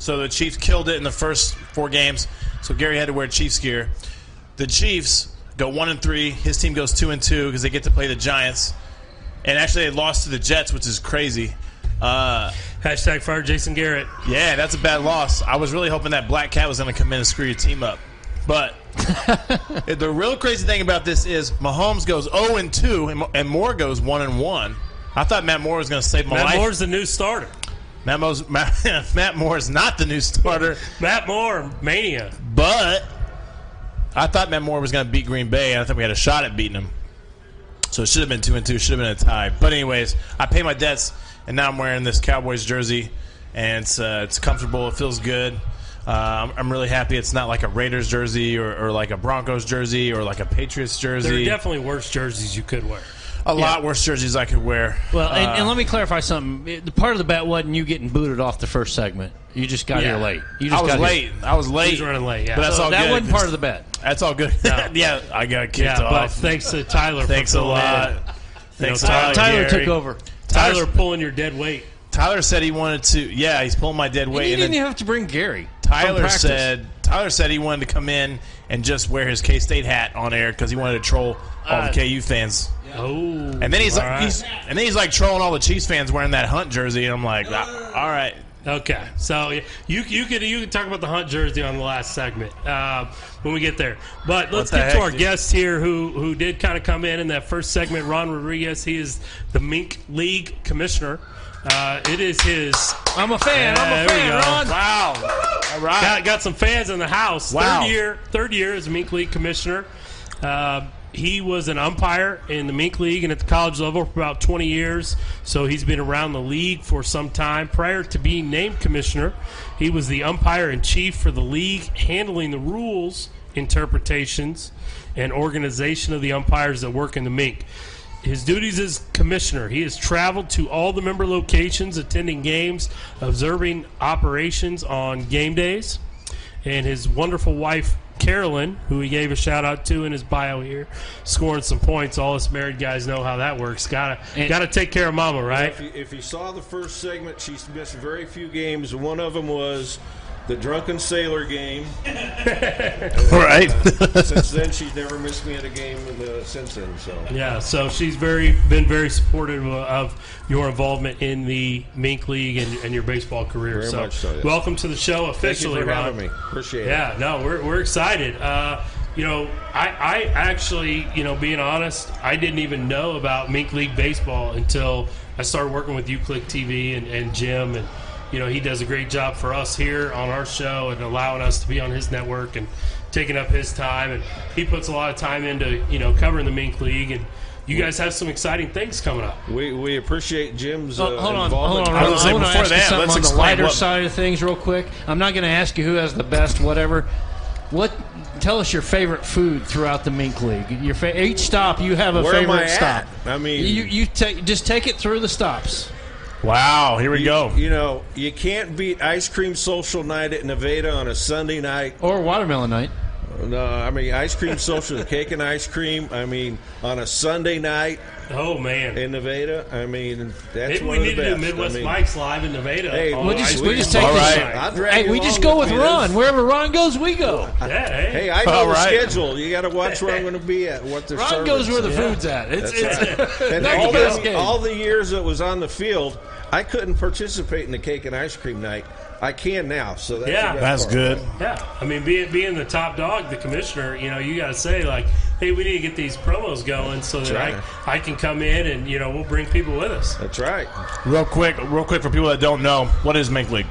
So the Chiefs killed it in the first 4 games. So Gary had to wear Chiefs gear. The Chiefs go 1-3. His team goes 2-2 because they get to play the Giants. And actually, they lost to the Jets, which is crazy. Hashtag fire Jason Garrett. Yeah, that's a bad loss. I was really hoping that Black Cat was going to come in and screw your team up. But the real crazy thing about this is Mahomes goes 0-2 and Moore goes 1-1. I thought Matt Moore was going to save my life. Matt Moore's the new starter. Matt Moore is not the new starter. Matt Moore, mania. But I thought Matt Moore was going to beat Green Bay, and I thought we had a shot at beating him. So it should have been 2-2. Should have been a tie. But anyways, I paid my debts, and now I'm wearing this Cowboys jersey, and it's comfortable. It feels good. I'm really happy it's not like a Raiders jersey or like a Broncos jersey or like a Patriots jersey. There are definitely worse jerseys you could wear. A lot worse jerseys I could wear. Well, and let me clarify something. The part of the bet wasn't you getting booted off the first segment. You just got here late. I was late. I was late. He was running late, yeah. But that's all good. That wasn't part of the bet. That's all good. No. Yeah, I got kicked off. But thanks to Tyler. Thanks a lot. Thanks a lot, Tyler Gary. took over. Tyler pulling your dead weight. Tyler said he wanted to. Yeah, he's pulling my dead weight. You didn't even have to bring Gary. Tyler said he wanted to come in and just wear his K-State hat on air because he wanted to troll all the KU fans. Oh, and then he's like trolling all the Chiefs fans wearing that Hunt jersey, and I'm like, all right. Okay, so you could talk about the Hunt jersey on the last segment when we get there. But let's get to our guest here who did kind of come in that first segment. Ron Rodriguez, he is the Mink League commissioner. It is his. I'm a fan. Ron. Wow. All right. Got some fans in the house. Wow. Third year as Mink League commissioner. He was an umpire in the Mink League and at the college level for about 20 years, so he's been around the league for some time. Prior to being named commissioner, he was the umpire-in-chief for the league, handling the rules, interpretations, and organization of the umpires that work in the Mink. His duties as commissioner, he has traveled to all the member locations, attending games, observing operations on game days, and his wonderful wife, Carolyn, who he gave a shout out to in his bio here, scoring some points. All us married guys know how that works. Gotta take care of mama, right? If you saw the first segment, she's missed very few games. One of them was the Drunken Sailor game. Right. Since then, she's never missed me at a game since then. So yeah, so she's been very supportive of your involvement in the Mink League and your baseball career. Very much so. Yes. Welcome to the show officially, Thank you for Ron. having me. Appreciate it. Yeah, no, we're excited. I actually, being honest, I didn't even know about Mink League baseball until I started working with UClick TV and Jim, and he does a great job for us here on our show and allowing us to be on his network and taking up his time, and he puts a lot of time into covering the Mink League, and you guys have some exciting things coming up. We appreciate Jim's hold on. involvement. I want to ask you something let's on the explain lighter side of things real quick. I'm not going to ask you who has the best whatever. Tell us your favorite food throughout the Mink League. Each stop, you have a Where favorite am I stop. at? I mean, you just take it through the stops. Wow, here we go. You can't beat Ice Cream Social Night at Nevada on a Sunday night. Or Watermelon Night. No, I mean, Ice Cream Social, the cake and ice cream, on a Sunday night. Oh, man. In Nevada, that's Maybe one of the best. we need to do Midwest Mike's live in Nevada. Hey, we just take this. Hey, we just go with Ron. Wherever Ron goes, we go. Yeah, hey, I know the schedule. You got to watch where I'm going to be at. What the Ron goes where the food's at. And all the years it was on the field, I couldn't participate in the cake and ice cream night. I can now, so that's good. Yeah, I mean, being the top dog, the commissioner, you got to say hey, we need to get these promos going so that I can come in and we'll bring people with us. That's right. Real quick for people that don't know, what is Mink League?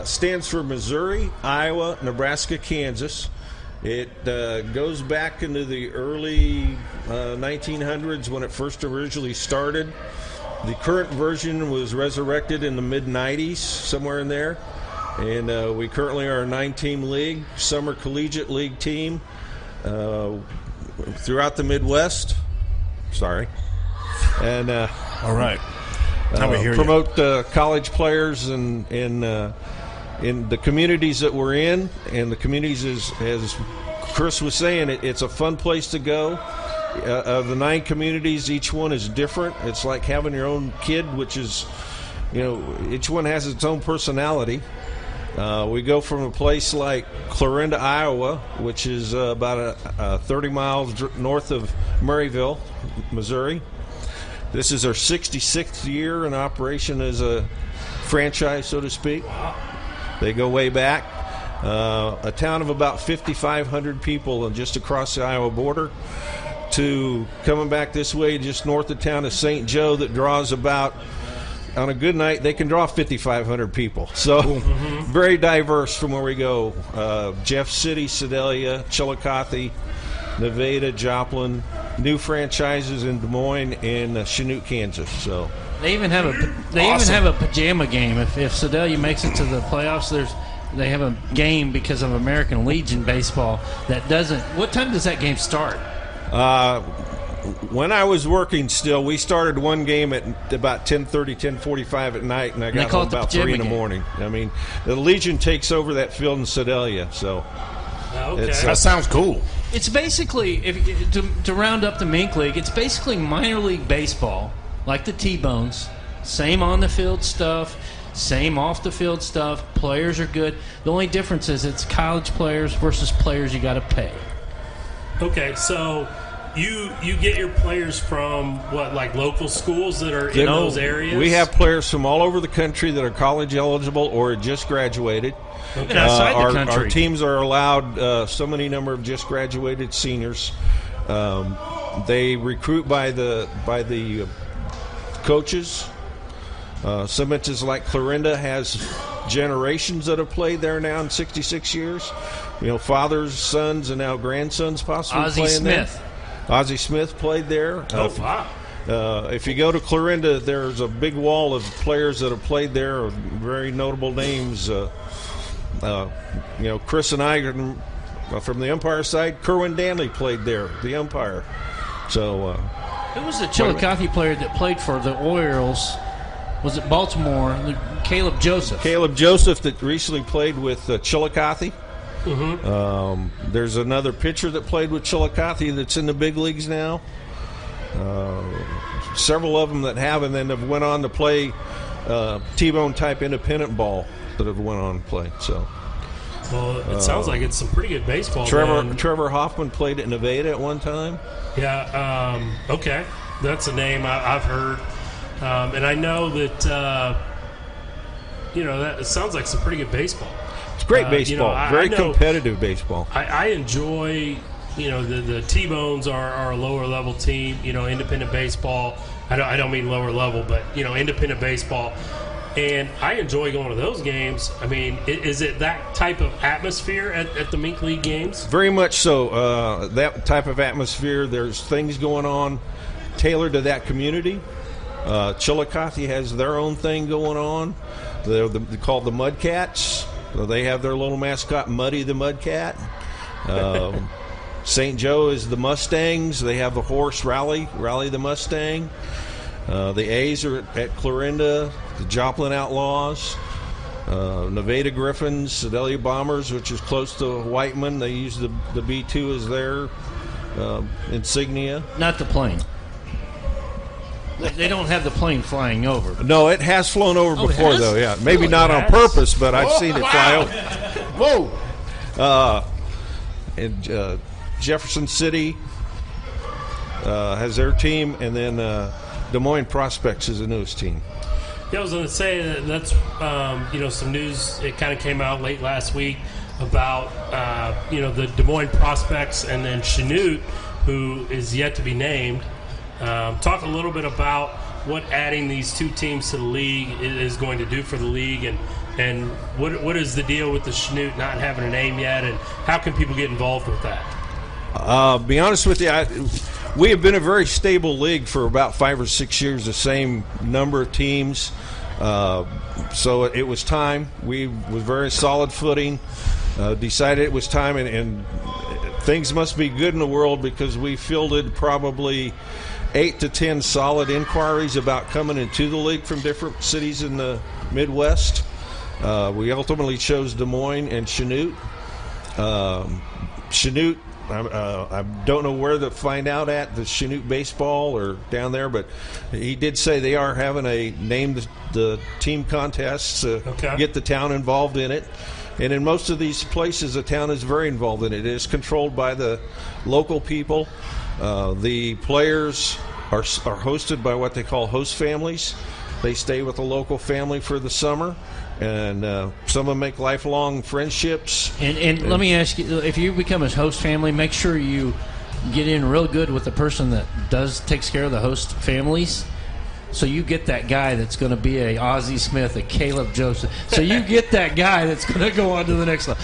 Stands for Missouri, Iowa, Nebraska, Kansas. It goes back into the early 1900s when it first originally started. The current version was resurrected in the mid-'90s, somewhere in there. And we currently are a 9-team league, summer collegiate league team throughout the Midwest. Sorry. And all right. Now we hear promote college players in the communities that we're in. And the communities, as Chris was saying, it's a fun place to go. Of the 9 communities, each one is different. It's like having your own kid, which is, each one has its own personality. We go from a place like Clarinda, Iowa, which is about 30 miles north of Murrayville, Missouri. This is our 66th year in operation as a franchise, so to speak. They go way back. A town of about 5,500 people and just across the Iowa border, to coming back this way just north of town of St. Joe that draws about, on a good night, they can draw 5,500 people. So very diverse from where we go. Jeff City, Sedalia, Chillicothe, Nevada, Joplin, new franchises in Des Moines and Chanute, Kansas. So They even have a pajama game. If Sedalia makes it to the playoffs, they have a game because of American Legion baseball that doesn't. What time does that game start? When I was working still, we started one game at about 10:30, 10:45 at night, and I got home about 3 in the morning. I mean, the Legion takes over that field in Sedalia, so That sounds cool. It's basically, to round up the Mink League, it's basically minor league baseball, like the T-Bones. Same on the field stuff, same off the field stuff. Players are good. The only difference is it's college players versus players you got to pay. Okay, so you get your players from what, like local schools that are in those areas? We have players from all over the country that are college eligible or just graduated. And outside the country. Our teams are allowed so many number of just graduated seniors. They recruit by the coaches. Some instances like Clarinda has generations that have played there now in 66 years. You know, fathers, sons, and now grandsons possibly Ozzie playing Smith. there. Ozzie Smith played there. Oh, wow. If you go to Clarinda, there's a big wall of players that have played there, very notable names. Chris and I, from the umpire side, Kerwin Danley played there, the umpire. So, who was the Chillicothe player that played for the Orioles? Was it Baltimore? Caleb Joseph. Caleb Joseph that recently played with Chillicothe. Mm-hmm. There's another pitcher that played with Chillicothe that's in the big leagues now. Several of them that have, and then have went on to play T-bone type independent ball that have went on to play. So, well, it sounds like it's some pretty good baseball. Trevor Hoffman played at Nevada at one time. Yeah. Okay, that's a name I've heard, and I know that that it sounds like some pretty good baseball. It's great baseball, very competitive baseball. I enjoy. The T-Bones are a lower level team. Independent baseball. I don't mean lower level, but independent baseball. And I enjoy going to those games. I mean, is it that type of atmosphere at the Mink League games? Very much so. That type of atmosphere. There's things going on tailored to that community. Chillicothe has their own thing going on. They're called the Mudcats. So they have their little mascot, Muddy the Mudcat. St. Joe is the Mustangs. They have the horse Rally the Mustang. The A's are at Clarinda, the Joplin Outlaws, Nevada Griffins, Sedalia Bombers, which is close to Whiteman. They use the B-2 as their insignia. Not the plane. They don't have the plane flying over. No, it has flown over before, though. Yeah, maybe not on purpose, but I've seen it fly over. Whoa! And Jefferson City has their team, and then Des Moines Prospects is the newest team. Yeah, I was going to say that's some news. It kind of came out late last week about the Des Moines Prospects and then Chanute, who is yet to be named. Talk a little bit about what adding these two teams to the league is going to do for the league, and what is the deal with the Chanute not having a name yet, and how can people get involved with that? Be honest with you, we have been a very stable league for about 5 or 6 years, the same number of teams. So it was time. We was very solid footing. Decided it was time, and things must be good in the world because we fielded probably 8 to 10 solid inquiries about coming into the league from different cities in the Midwest. We ultimately chose Des Moines and Chanute. Chanute I don't know where to find out at the Chanute Baseball or down there, but he did say they are having a name the team contest to get the town involved in it. And in most of these places, the town is very involved in it. It is controlled by the local people. The players are hosted by what they call host families. They stay with a local family for the summer, and some of them make lifelong friendships. And let me ask you, if you become a host family, make sure you get in real good with the person that takes care of the host families. So you get that guy that's going to be a Ozzie Smith, a Caleb Joseph. So you get that guy that's going to go on to the next level.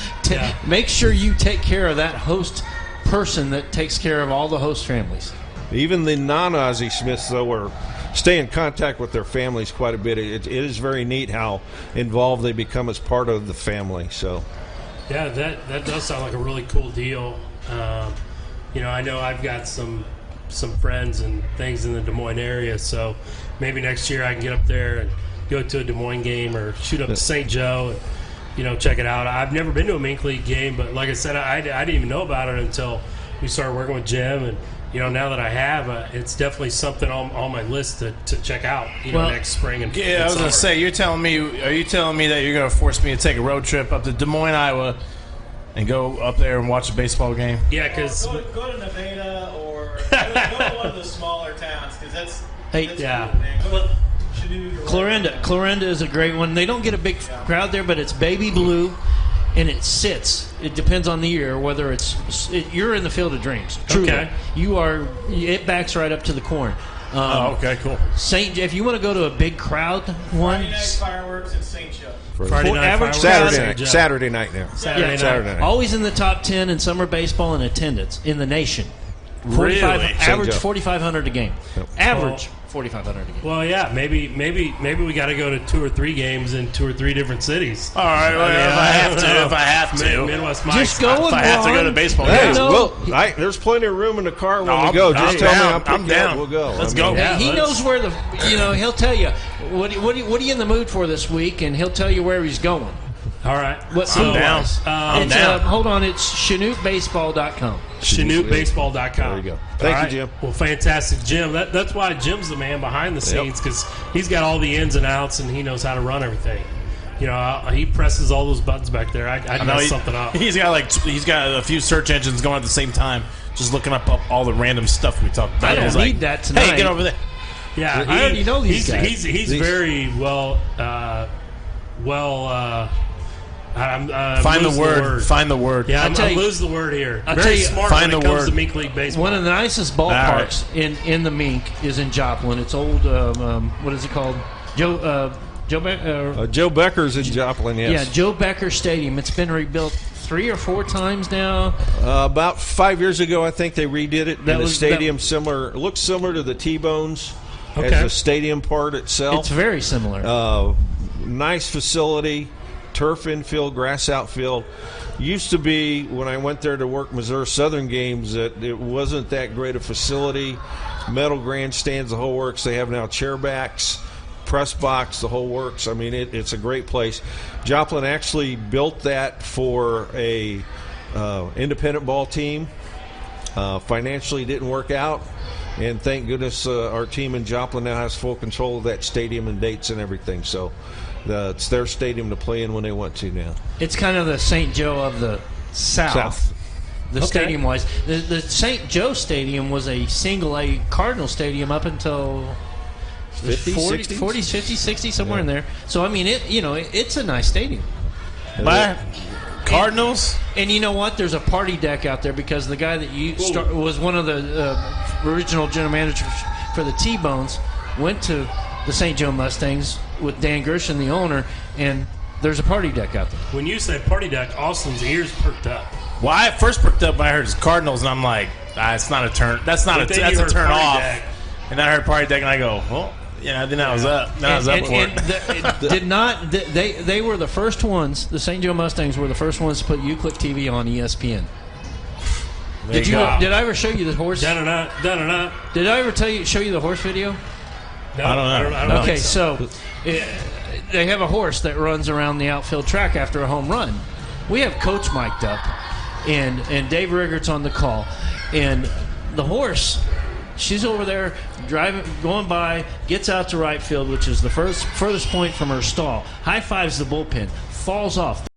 Make sure you take care of that host person that takes care of all the host families. Even the non-Ozzie Smiths, though, stay in contact with their families quite a bit. It is very neat how involved they become as part of the family. So, yeah, that does sound like a really cool deal. I know I've got some friends and things in the Des Moines area, so maybe next year I can get up there and go to a Des Moines game or shoot up to St. Joe and check it out. I've never been to a Mink League game, but like I said, I didn't even know about it until we started working with Jim, and now that I have, it's definitely something on my list to check out. Next spring and I was going to say, are you telling me that you're going to force me to take a road trip up to Des Moines, Iowa, and go up there and watch a baseball game? Yeah, because go to Nevada or go to one of the smaller towns, because that's Clarinda is a great one. They don't get a big crowd there, but it's baby blue, and it sits. It depends on the year whether you're in the Field of Dreams. Truly. Okay. It backs right up to the corn. Okay, cool. If you want to go to a big crowd one, Friday night fireworks at St. Joe. Friday night average fireworks. Saturday night now. Saturday night. Always in the top 10 in summer baseball in attendance in the nation. Really? Average 4,500 a game. Yep. Average 4,500 a game. Well, yeah, maybe we got to go to 2 or 3 games in 2 or 3 different cities. All right, if I have to. Midwest Just go if I have to go to baseball Hey, games. there's plenty of room in the car when we go. Just tell me I'm down. We'll go. Let's go. Yeah, he knows where he'll tell you what are you in the mood for this week, and he'll tell you where he's going. All right. I'm down. I'm down. Hold on, it's ChanuteBaseball.com. ChanuteBaseball.com. There you go. Thank you, Jim. Well, fantastic, Jim. That's why Jim's the man behind the scenes, because he's got all the ins and outs and he knows how to run everything. He presses all those buttons back there. I mess something up. He's got a few search engines going at the same time, just looking up all the random stuff we talked about. I don't need that tonight. Hey, get over there. Yeah, I already know these guys. He's very well. Find the word. Find the word. Yeah, I lose the word here. I'll Very tell you, smart find when it the comes word. to Mink League baseball. One of the nicest ballparks in the Mink is in Joplin. It's old. What is it called? Joe Becker's in Joplin. Yes. Yeah, Joe Becker Stadium. It's been rebuilt 3 or 4 times now. About 5 years ago, I think they redid it. And the stadium looks similar to the T-Bones as the stadium part itself. It's very similar. Nice facility. Turf infield, grass outfield. Used to be, when I went there to work Missouri Southern games, that it wasn't that great a facility. Metal grandstands, the whole works. They have now chairbacks, press box, the whole works. I mean, it's a great place. Joplin actually built that for a independent ball team. Financially didn't work out, and thank goodness our team in Joplin now has full control of that stadium and dates and everything. So it's their stadium to play in when they want to now. It's kind of the St. Joe of the South. The stadium-wise. The St. Joe Stadium was a single-A Cardinal stadium up until 40s, 50s, 60s, somewhere in there. So, I mean, it's a nice stadium. Cardinals? And you know what? There's a party deck out there because the guy that was one of the original general managers for the T-Bones went to the St. Joe Mustangs with Dan Gershon, the owner, and there's a party deck out there. When you say party deck, Austin's ears perked up. Well, I first perked up when I heard Cardinals, and I'm like, it's not a turn. That's a turn off. Deck. And then I heard party deck, and I go, well, then I was up. Then I was up for it. They were the first ones. The St. Joe Mustangs were the first ones to put UClick TV on ESPN. Did I ever show you the horse? Did I ever show you the horse video? No, I don't know. Okay, so they have a horse that runs around the outfield track after a home run. We have Coach mic'd up, and Dave Riggert's on the call, and the horse, she's over there driving, going by, gets out to right field, which is the furthest point from her stall, high fives the bullpen, falls off.